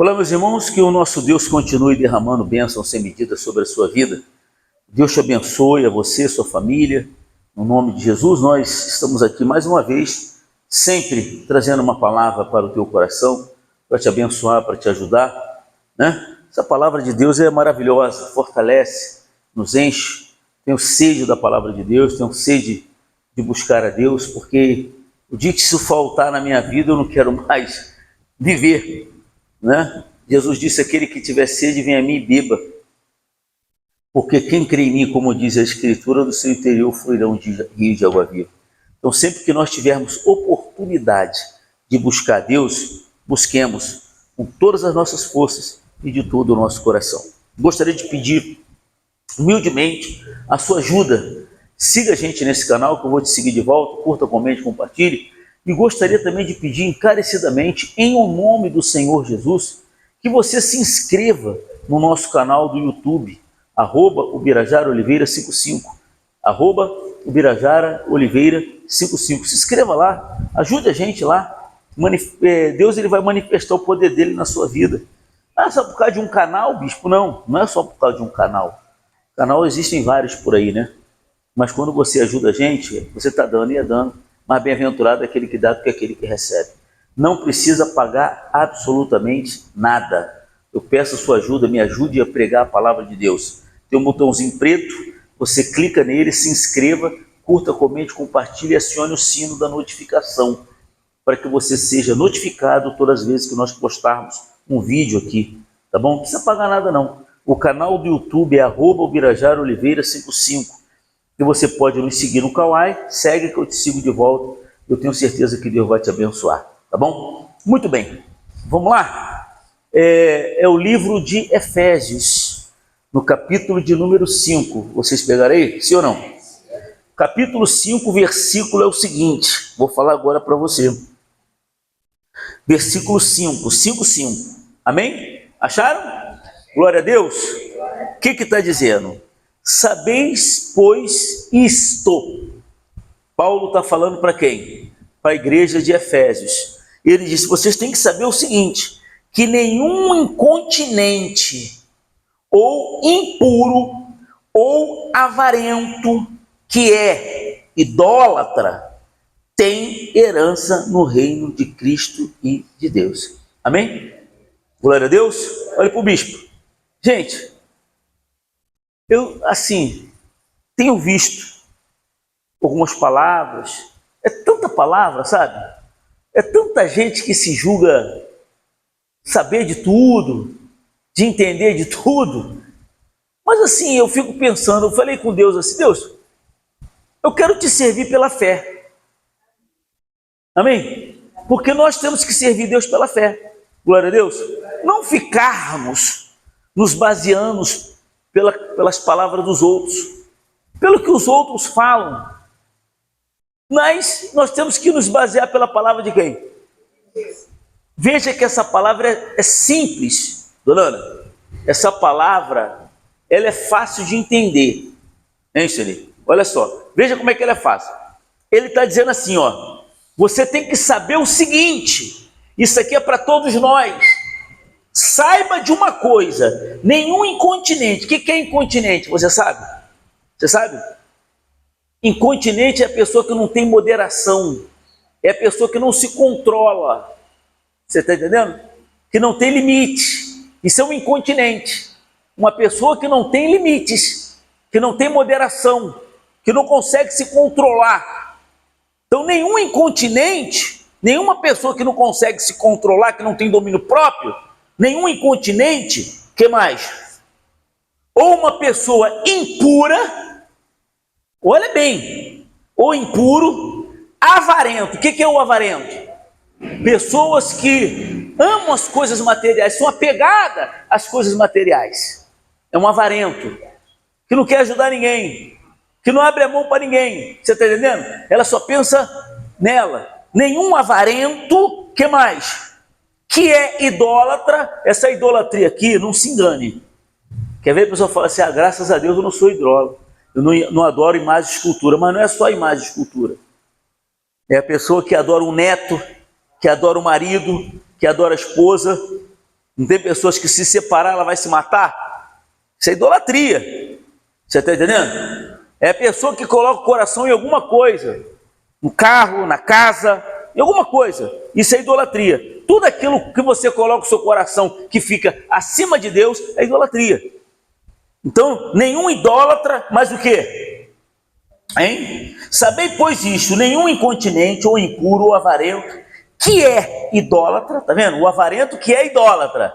Olá, meus irmãos, que o nosso Deus continue derramando bênçãos sem medida sobre a sua vida. Deus te abençoe, a você, sua família. No nome de Jesus, nós estamos aqui mais uma vez, sempre trazendo uma palavra para o teu coração, para te abençoar, para te ajudar, né? Essa palavra de Deus é maravilhosa, fortalece, nos enche. Tenho sede da palavra de Deus, tenho sede de buscar a Deus, porque o dia que isso faltar na minha vida, eu não quero mais viver, né? Jesus disse: aquele que tiver sede, venha a mim e beba, porque quem crê em mim, como diz a Escritura, do seu interior fluirão rios de água viva. Então, sempre que nós tivermos oportunidade de buscar Deus, busquemos com todas as nossas forças e de todo o nosso coração. Gostaria de pedir humildemente a sua ajuda. Siga a gente nesse canal, que eu vou te seguir de volta, curta, comente, compartilhe. E gostaria também de pedir encarecidamente, em o nome do Senhor Jesus, que você se inscreva no nosso canal do YouTube, @Ubirajara Oliveira 55, @Ubirajara Oliveira 55. Se inscreva lá, ajude a gente lá. Deus ele vai manifestar o poder dele na sua vida. Não é só por causa de um canal, bispo, não é só por causa de um canal. Canal existem vários por aí, né? Mas quando você ajuda a gente, você está dando e é dando. Mas bem-aventurado é aquele que dá do que aquele que recebe. Não precisa pagar absolutamente nada. Eu peço a sua ajuda, me ajude a pregar a palavra de Deus. Tem um botãozinho preto, você clica nele, se inscreva, curta, comente, compartilhe e acione o sino da notificação, para que você seja notificado todas as vezes que nós postarmos um vídeo aqui, tá bom? Não precisa pagar nada não. O canal do YouTube é @Ubirajara Oliveira 55. E você pode nos seguir no Kawai, segue que eu te sigo de volta. Eu tenho certeza que Deus vai te abençoar, tá bom? Muito bem, vamos lá? É o livro de Efésios, no capítulo de número 5. Vocês pegaram aí? Sim ou não? Capítulo 5, versículo é o seguinte. Vou falar agora para você. Versículo 5, 5. Amém? Acharam? Glória a Deus. O que está dizendo? Sabeis, pois, isto. Paulo está falando para quem? Para a igreja de Efésios. Ele disse: vocês têm que saber o seguinte, que nenhum incontinente, ou impuro, ou avarento, que é idólatra, tem herança no reino de Cristo e de Deus. Amém? Glória a Deus. Olha para o bispo. Gente, eu, assim, tenho visto algumas palavras, é tanta palavra, sabe? É tanta gente que se julga saber de tudo, de entender de tudo, mas assim, eu fico pensando, eu falei com Deus assim: Deus, eu quero te servir pela fé, amém? Porque nós temos que servir Deus pela fé, glória a Deus, não ficarmos nos baseando pelas palavras dos outros, pelo que os outros falam, mas nós temos que nos basear pela palavra de quem? Veja que essa palavra é simples, dona Ana. Essa palavra, ela é fácil de entender, hein, senhor? Olha só, veja como é que ela é fácil. Ele está dizendo assim, ó: você tem que saber o seguinte, isso aqui é para todos nós. Saiba de uma coisa, nenhum incontinente. O que é incontinente? Você sabe? Você sabe? Incontinente é a pessoa que não tem moderação, é a pessoa que não se controla. Você está entendendo? Que não tem limite. Isso é um incontinente. Uma pessoa que não tem limites, que não tem moderação, que não consegue se controlar. Então, nenhum incontinente, nenhuma pessoa que não consegue se controlar, que não tem domínio próprio, nenhum incontinente, que mais? Ou uma pessoa impura, olha bem, ou impuro, avarento. O que é o avarento? Pessoas que amam as coisas materiais, são apegadas às coisas materiais. É um avarento, que não quer ajudar ninguém, que não abre a mão para ninguém. Você está entendendo? Ela só pensa nela. Nenhum avarento, que mais? Que é idólatra. Essa idolatria aqui, não se engane. Quer ver a pessoa fala assim: graças a Deus eu não sou idólatra, eu não adoro imagem de escultura. Mas não é só imagem de escultura. É a pessoa que adora um neto, que adora o marido, que adora a esposa, Não tem pessoas que se separar, ela vai se matar? Isso é idolatria. Você está entendendo? É a pessoa que coloca o coração em alguma coisa, no carro, na casa, em alguma coisa. Isso é idolatria. Tudo aquilo que você coloca o seu coração que fica acima de Deus é idolatria. Então, nenhum idólatra, mas o quê? Hein? Sabei, pois, isto: nenhum incontinente ou impuro ou avarento, que é idólatra, tá vendo? O avarento que é idólatra,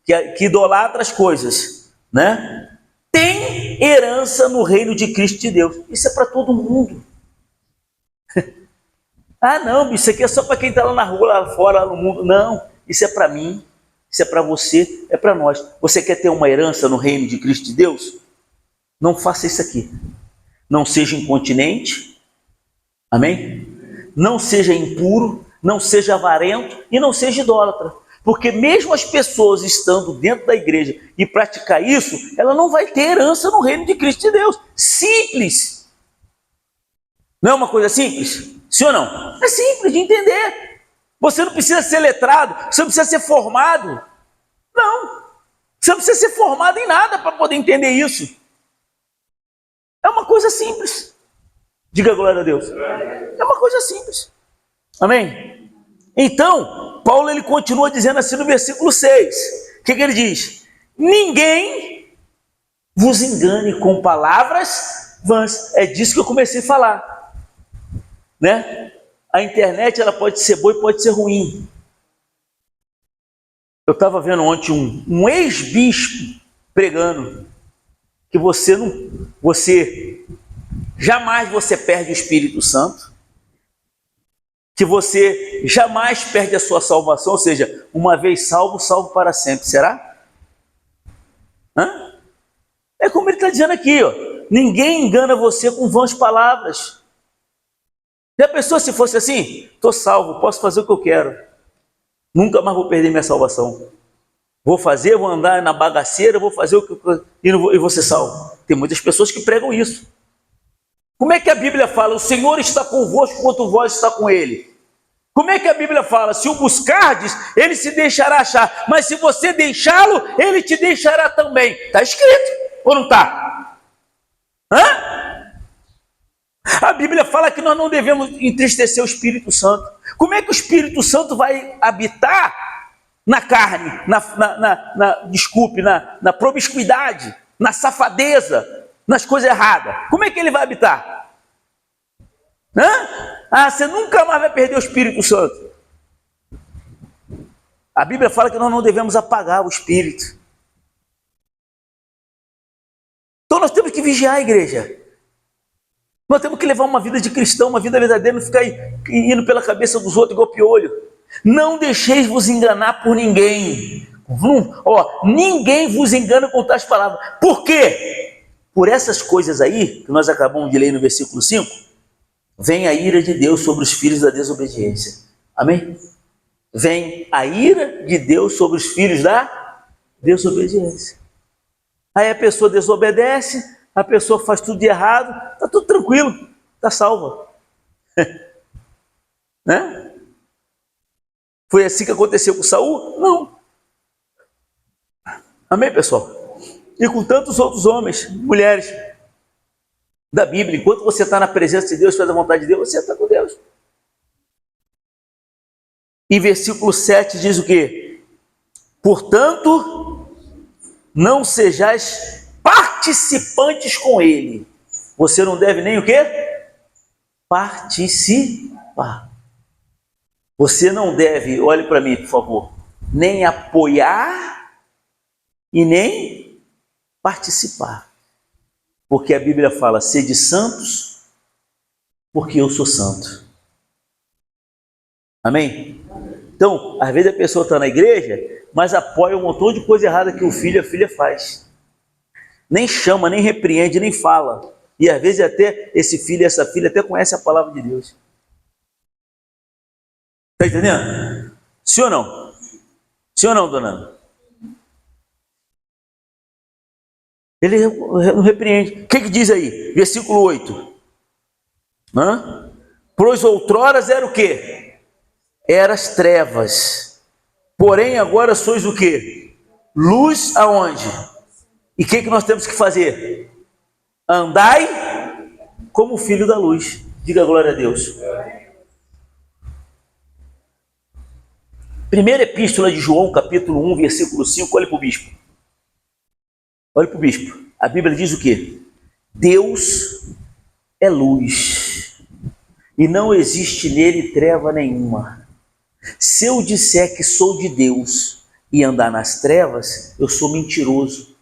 que idolatra as coisas, né? Tem herança no reino de Cristo de Deus. Isso é para todo mundo. Ah, não, isso aqui é só para quem está lá na rua, lá fora, lá no mundo. Não, isso é para mim, isso é para você, é para nós. Você quer ter uma herança no reino de Cristo de Deus? Não faça isso aqui. Não seja incontinente, amém? Não seja impuro, não seja avarento e não seja idólatra. Porque mesmo as pessoas estando dentro da igreja e praticar isso, ela não vai ter herança no reino de Cristo de Deus. Simples. Não é uma coisa simples? Sim ou não? É simples de entender. Você não precisa ser letrado, você não precisa ser formado. Não. Você não precisa ser formado em nada para poder entender isso. É uma coisa simples. Diga glória a Deus. É uma coisa simples. Amém? Então, Paulo ele continua dizendo assim no versículo 6. O que ele diz? Ninguém vos engane com palavras vãs. É disso que eu comecei a falar. Né? A internet ela pode ser boa e pode ser ruim. Eu estava vendo ontem um ex-bispo pregando que jamais você perde o Espírito Santo, que você jamais perde a sua salvação, ou seja, uma vez salvo, salvo para sempre. Será? Hã? É como ele está dizendo aqui, ó. Ninguém engana você com vãs palavras. E a pessoa, se fosse assim, estou salvo, posso fazer o que eu quero, nunca mais vou perder minha salvação. Vou andar na bagaceira, vou fazer o que eu e vou ser salvo. Tem muitas pessoas que pregam isso. Como é que a Bíblia fala? O Senhor está convosco quanto vós está com ele. Como é que a Bíblia fala? Se o buscardes, ele se deixará achar. Mas se você deixá-lo, ele te deixará também. Está escrito ou não está? Hã? A Bíblia fala que nós não devemos entristecer o Espírito Santo. Como é que o Espírito Santo vai habitar na carne, na promiscuidade, na safadeza, nas coisas erradas? Como é que ele vai habitar? Você nunca mais vai perder o Espírito Santo. A Bíblia fala que nós não devemos apagar o Espírito. Então nós temos que vigiar a igreja. Nós temos que levar uma vida de cristão, uma vida verdadeira, não ficar indo pela cabeça dos outros igual piolho. Não deixeis vos enganar por ninguém. Ninguém vos engana com tais palavras. Por quê? Por essas coisas aí, que nós acabamos de ler no versículo 5, vem a ira de Deus sobre os filhos da desobediência. Amém? Vem a ira de Deus sobre os filhos da desobediência. Aí a pessoa desobedece, a pessoa faz tudo de errado, está tudo tranquilo, está salva. Né? Foi assim que aconteceu com Saul? Não. Amém, pessoal? E com tantos outros homens, mulheres da Bíblia, enquanto você está na presença de Deus, faz a vontade de Deus, você está com Deus. E versículo 7 diz o quê? Portanto, não sejais participantes com ele. Você não deve nem o quê? Participar. Você não deve, olhe para mim, por favor, nem apoiar e nem participar. Porque a Bíblia fala, sede santos, porque eu sou santo. Amém? Então, às vezes a pessoa está na igreja, mas apoia um montão de coisa errada que o filho e a filha faz. Nem chama, nem repreende, nem fala. E às vezes até esse filho e essa filha até conhecem a palavra de Deus. Está entendendo? Sim ou não? Sim ou não, dona Ana? Ele não repreende. O que diz aí? Versículo 8. Pois outroras era o quê? Eras trevas, Porém, agora sois o quê? Luz aonde? E o que nós temos que fazer? Andai como filho da luz. Diga glória a Deus. Primeira epístola de João, capítulo 1, versículo 5. Olha para o bispo. Olha para o bispo. A Bíblia diz o quê? Deus é luz, e não existe nele treva nenhuma. Se eu disser que sou de Deus e andar nas trevas, eu sou mentiroso.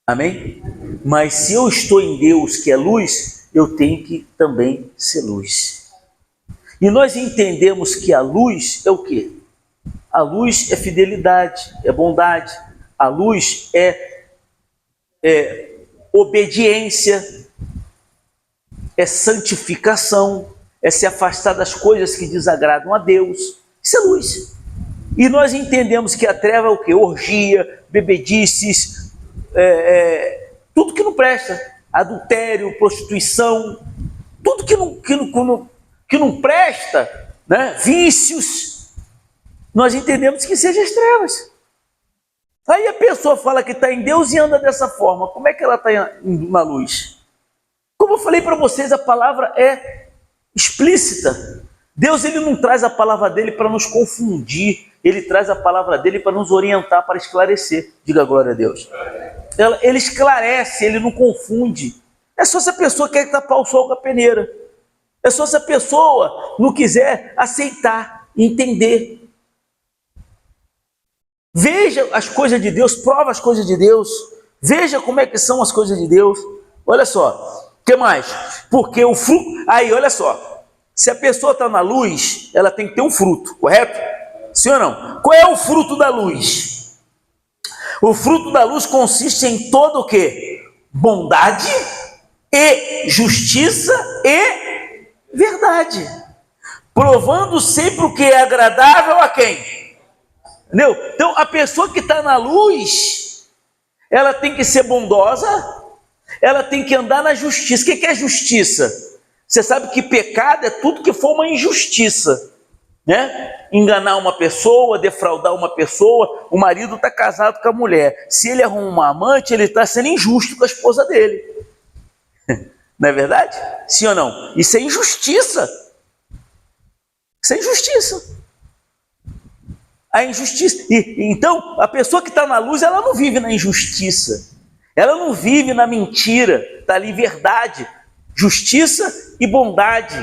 Amém? Mas se eu estou em Deus, que é luz, eu tenho que também ser luz. E nós entendemos que a luz é o quê? A luz é fidelidade, é bondade. A luz é obediência, é santificação, é se afastar das coisas que desagradam a Deus. Isso é luz. E nós entendemos que a treva é o quê? Orgia, bebedices, tudo que não presta. Adultério, prostituição, tudo que não presta, né? Vícios. Nós entendemos que sejam as trevas. Aí a pessoa fala que está em Deus e anda dessa forma. Como é que ela está indo na luz? Como eu falei para vocês, a palavra é explícita. Deus, ele não traz a palavra dele para nos confundir. Ele traz a palavra dele para nos orientar, para esclarecer. Diga glória a Deus. Ele esclarece, ele não confunde. É só se a pessoa quer tapar o sol com a peneira. É só se a pessoa não quiser aceitar, entender. Veja as coisas de Deus, prova as coisas de Deus. Veja como é que são as coisas de Deus. Olha só, o que mais? Porque o fruto... Aí, olha só. Se a pessoa está na luz, ela tem que ter um fruto, correto? Sim ou não? Qual é o fruto da luz? O fruto da luz consiste em todo o quê? Bondade e justiça e verdade. Provando sempre o que é agradável a quem? Entendeu? Então, a pessoa que está na luz, ela tem que ser bondosa, ela tem que andar na justiça. O que é justiça? Você sabe que pecado é tudo que for uma injustiça, né? Enganar uma pessoa, defraudar uma pessoa. O marido está casado com a mulher. Se ele arruma uma amante, ele está sendo injusto com a esposa dele. Não é verdade? Sim ou não? Isso é injustiça. Isso é injustiça. A injustiça. Então, a pessoa que está na luz, ela não vive na injustiça. Ela não vive na mentira. Está ali verdade, justiça e bondade.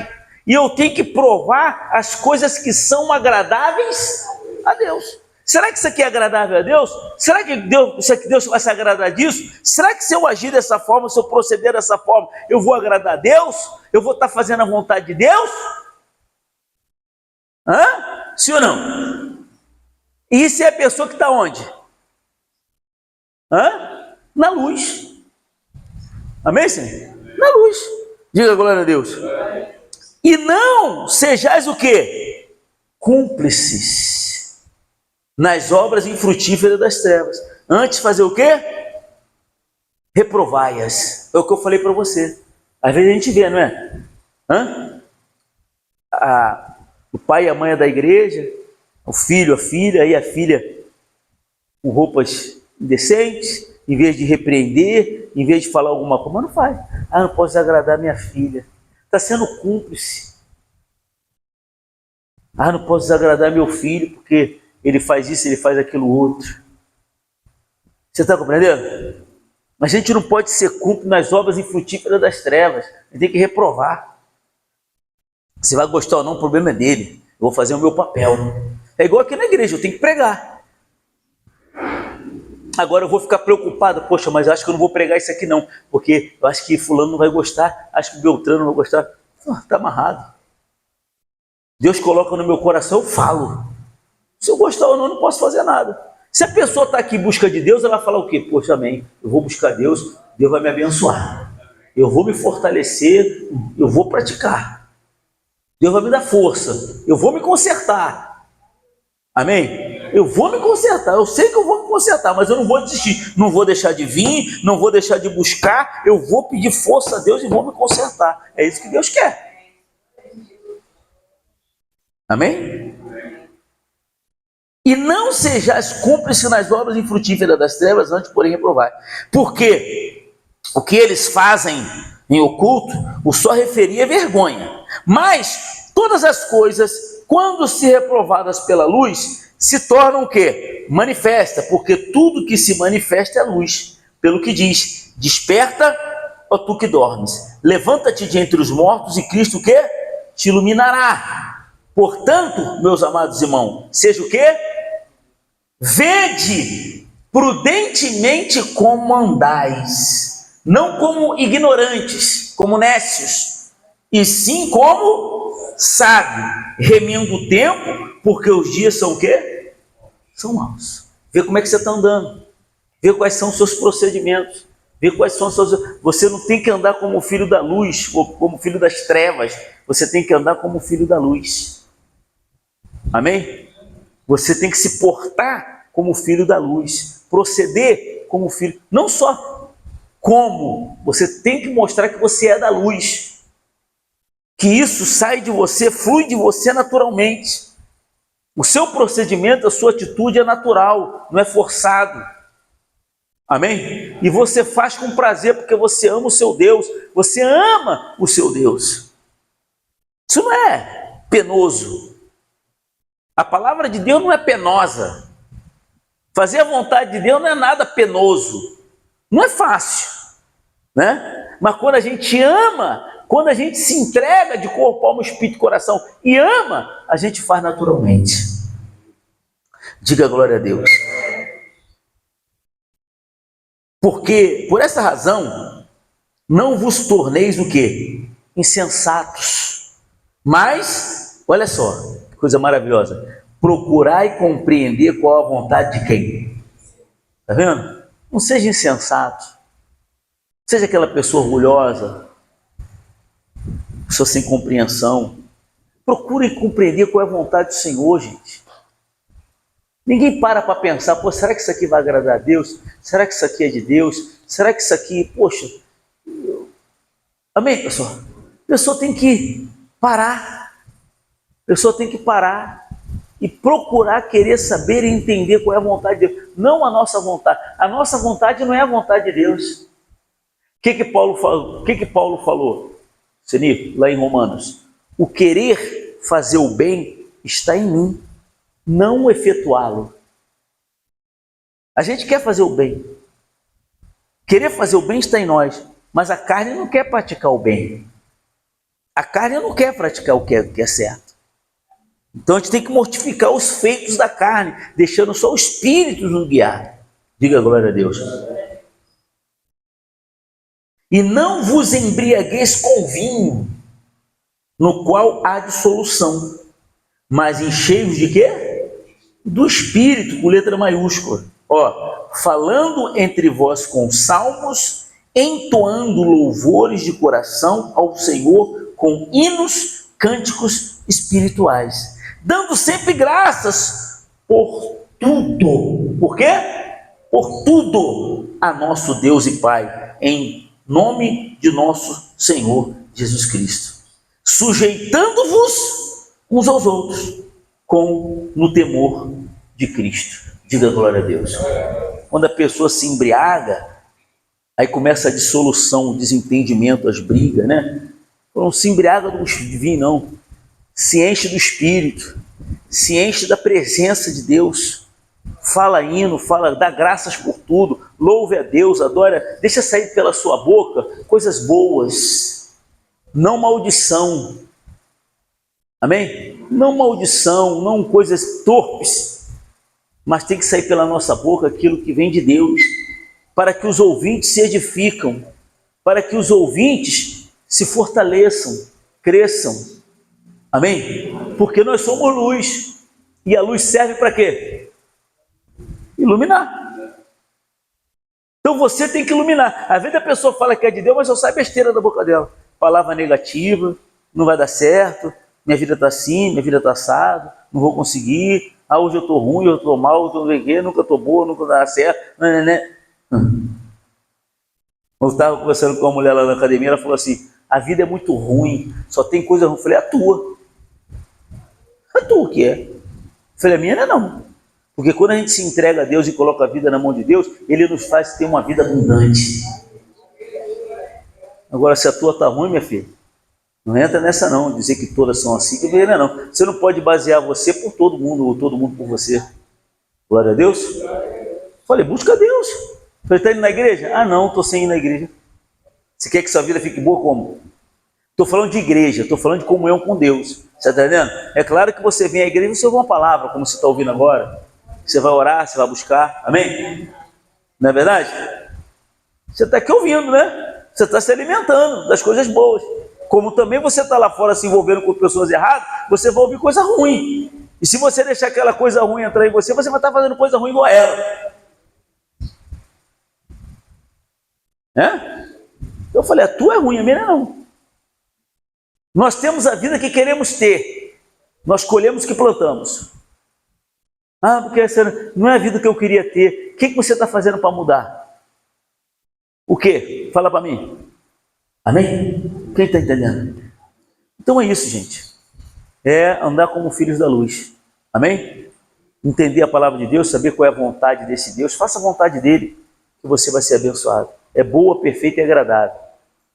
E eu tenho que provar as coisas que são agradáveis a Deus. Será que isso aqui é agradável a Deus? Será que Deus vai se agradar disso? Será que se eu agir dessa forma, se eu proceder dessa forma, eu vou agradar a Deus? Eu vou estar fazendo a vontade de Deus? Sim ou não? E isso é a pessoa que está onde? Na luz. Amém, Senhor? Na luz. Diga glória a Deus. E não sejais o quê? Cúmplices nas obras infrutíferas das trevas. Antes fazer o quê? Reprovai-as. É o que eu falei para você. Às vezes a gente vê, não é? O pai e a mãe é da igreja, o filho, a filha, e a filha com roupas indecentes, em vez de repreender, em vez de falar alguma coisa, mas não faz. Não posso agradar minha filha. Está sendo cúmplice. Não posso desagradar meu filho, porque ele faz isso, ele faz aquilo outro. Você está compreendendo? Mas a gente não pode ser cúmplice nas obras infrutíferas das trevas. A gente tem que reprovar. Se vai gostar ou não, o problema é dele. Eu vou fazer o meu papel. É igual aqui na igreja, eu tenho que pregar. Agora eu vou ficar preocupado, poxa, mas eu acho que eu não vou pregar isso aqui não, porque eu acho que fulano não vai gostar, acho que Beltrano não vai gostar. Está amarrado. Deus coloca no meu coração, eu falo. Se eu gostar ou não, eu não posso fazer nada. Se a pessoa está aqui em busca de Deus, ela vai falar o quê? Poxa, amém, eu vou buscar Deus, Deus vai me abençoar. Eu vou me fortalecer, eu vou praticar. Deus vai me dar força, eu vou me consertar. Amém? Eu vou me consertar, eu sei que eu vou me consertar, mas eu não vou desistir, não vou deixar de vir, não vou deixar de buscar, eu vou pedir força a Deus e vou me consertar. É isso que Deus quer. Amém? E não sejais cúmplice nas obras infrutíferas das trevas, antes, porém, reprovai. Porque o que eles fazem em oculto, o só referia vergonha. Mas todas as coisas, quando se reprovadas pela luz, se tornam o quê? Manifesta, porque tudo que se manifesta é luz. Pelo que diz, desperta, ó tu que dormes, levanta-te de entre os mortos e Cristo o quê? Te iluminará. Portanto, meus amados irmãos, seja o quê? Vede prudentemente como andais, não como ignorantes, como nécios, e sim como sábios, remindo o tempo, porque os dias são o quê? São maus. Vê como é que você está andando, vê quais são os seus procedimentos, vê quais são os seus... Você não tem que andar como filho da luz, ou como filho das trevas, você tem que andar como filho da luz. Amém? Você tem que se portar como filho da luz, proceder como filho, não só como, você tem que mostrar que você é da luz, que isso sai de você, flui de você naturalmente. O seu procedimento, a sua atitude é natural, não é forçado. Amém? E você faz com prazer, porque você ama o seu Deus, você ama o seu Deus. Isso não é penoso. A palavra de Deus não é penosa. Fazer a vontade de Deus não é nada penoso. Não é fácil, né? Mas quando a gente ama, quando a gente se entrega de corpo, alma, espírito e coração e ama, a gente faz naturalmente. Diga glória a Deus. Porque, por essa razão, não vos torneis o quê? Insensatos. Mas, olha só, que coisa maravilhosa. Procurai compreender qual a vontade de quem? Está vendo? Não seja insensato. Seja aquela pessoa orgulhosa, pessoa sem compreensão. Procure compreender qual é a vontade do Senhor, gente. Ninguém para pensar, pô, será que isso aqui vai agradar a Deus? Será que isso aqui é de Deus? Será que isso aqui, poxa... Amém, pessoal? A pessoa tem que parar. A pessoa tem que parar e procurar querer saber e entender qual é a vontade de Deus. Não a nossa vontade. A nossa vontade não é a vontade de Deus. O que Paulo falou? O que Paulo falou, Senir, lá em Romanos? O querer fazer o bem está em mim, não efetuá-lo. A gente quer fazer o bem. Querer fazer o bem está em nós, mas a carne não quer praticar o bem. A carne não quer praticar o que é certo. Então a gente tem que mortificar os feitos da carne, deixando só o Espírito nos guiar. Diga glória a Deus. E não vos embriagueis com vinho, no qual há dissolução, mas enchei-vos de quê? Do Espírito, com letra maiúscula. Ó, falando entre vós com salmos, entoando louvores de coração ao Senhor com hinos, cânticos espirituais, dando sempre graças por tudo. Por quê? Por tudo a nosso Deus e Pai, em nome de nosso Senhor Jesus Cristo, sujeitando-vos uns aos outros no temor de Cristo. Diga glória a Deus. Quando a pessoa se embriaga, aí começa a dissolução, o desentendimento, as brigas, né? Não se embriaga do vinho, não. Se enche do Espírito, se enche da presença de Deus. Fala hino, dá graças por tudo, louve a Deus, adora, deixa sair pela sua boca coisas boas, não maldição. Amém? Não maldição, não coisas torpes, mas tem que sair pela nossa boca aquilo que vem de Deus, para que os ouvintes se edificam, para que os ouvintes se fortaleçam, cresçam. Amém? Porque nós somos luz, e a luz serve para quê? Iluminar. Então você tem que iluminar. Às vezes a pessoa fala que é de Deus, mas só sai besteira da boca dela. Palavra negativa, não vai dar certo, minha vida está assim, minha vida está assada, não vou conseguir, hoje eu estou ruim, eu estou mal, eu estou vegueiro, nunca estou boa, nunca dá certo. Eu estava conversando com uma mulher lá na academia, ela falou assim, a vida é muito ruim, só tem coisa ruim. Eu falei, a tua. A tua o que é? Eu falei, a minha não é não. Porque quando a gente se entrega a Deus e coloca a vida na mão de Deus, Ele nos faz ter uma vida abundante. Agora, se a tua está ruim, minha filha, não entra nessa não, dizer que todas são assim, que não é não. Você não pode basear você por todo mundo, ou todo mundo por você. Glória a Deus. Falei, busca Deus. Falei, está indo na igreja? Ah não, estou sem ir na igreja. Você quer que sua vida fique boa como? Estou falando de igreja, estou falando de comunhão com Deus. Você está entendendo? É claro que você vem à igreja e você ouve uma palavra, como você está ouvindo agora. Você vai orar, você vai buscar. Amém? Não é verdade? Você está aqui ouvindo, né? Você está se alimentando das coisas boas. Como também você está lá fora se envolvendo com pessoas erradas, você vai ouvir coisa ruim. E se você deixar aquela coisa ruim entrar em você, você vai estar fazendo coisa ruim igual a ela. Eu falei, a tua é ruim, a minha não. Nós temos a vida que queremos ter. Nós colhemos o que plantamos. Ah, porque essa não é a vida que eu queria ter. O que você está fazendo para mudar? O quê? Fala para mim. Amém? Quem está entendendo? Então é isso, gente. É andar como filhos da luz. Amém? Entender a palavra de Deus, saber qual é a vontade desse Deus. Faça a vontade dele, que você vai ser abençoado. É boa, perfeita e agradável.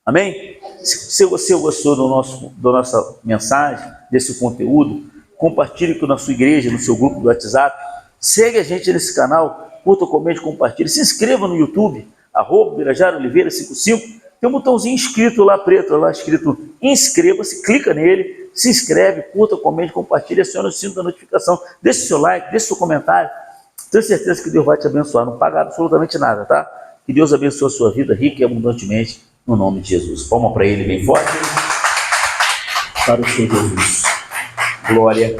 Amém? Se você gostou da nossa mensagem, desse conteúdo, compartilhe na sua igreja, no seu grupo do WhatsApp. Segue a gente nesse canal, curta, comente, compartilhe. Se inscreva no YouTube, @BirajarOliveira55. Tem um botãozinho inscrito lá, preto, lá escrito inscreva-se, clica nele, se inscreve, curta, comente, compartilha, aciona o sino da notificação, deixe seu like, deixe seu comentário. Tenho certeza que Deus vai te abençoar, não paga absolutamente nada, tá? Que Deus abençoe a sua vida rica e abundantemente, no nome de Jesus. Palma para ele bem forte. Para o Senhor Jesus. Glória